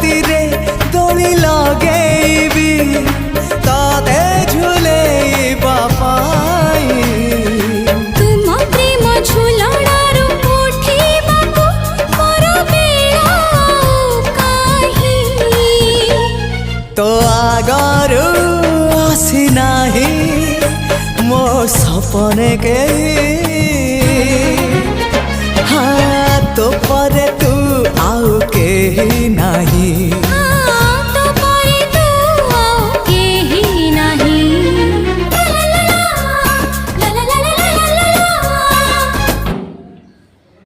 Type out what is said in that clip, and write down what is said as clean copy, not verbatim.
ରାତିରେ ଦୋଳି ଲଗେଇବି ତତେ ଝୁଲେଇବା ପାଇଁ। ତୁମ ପ୍ରେମ ଝୁଲଣାରୁ ଉଠିବାକୁ ମୋର ବେଳ କାହିଁ। ତୋ ଆଗରୁ ଆସିନାହିଁ ମୋ ସପନେ କେହି।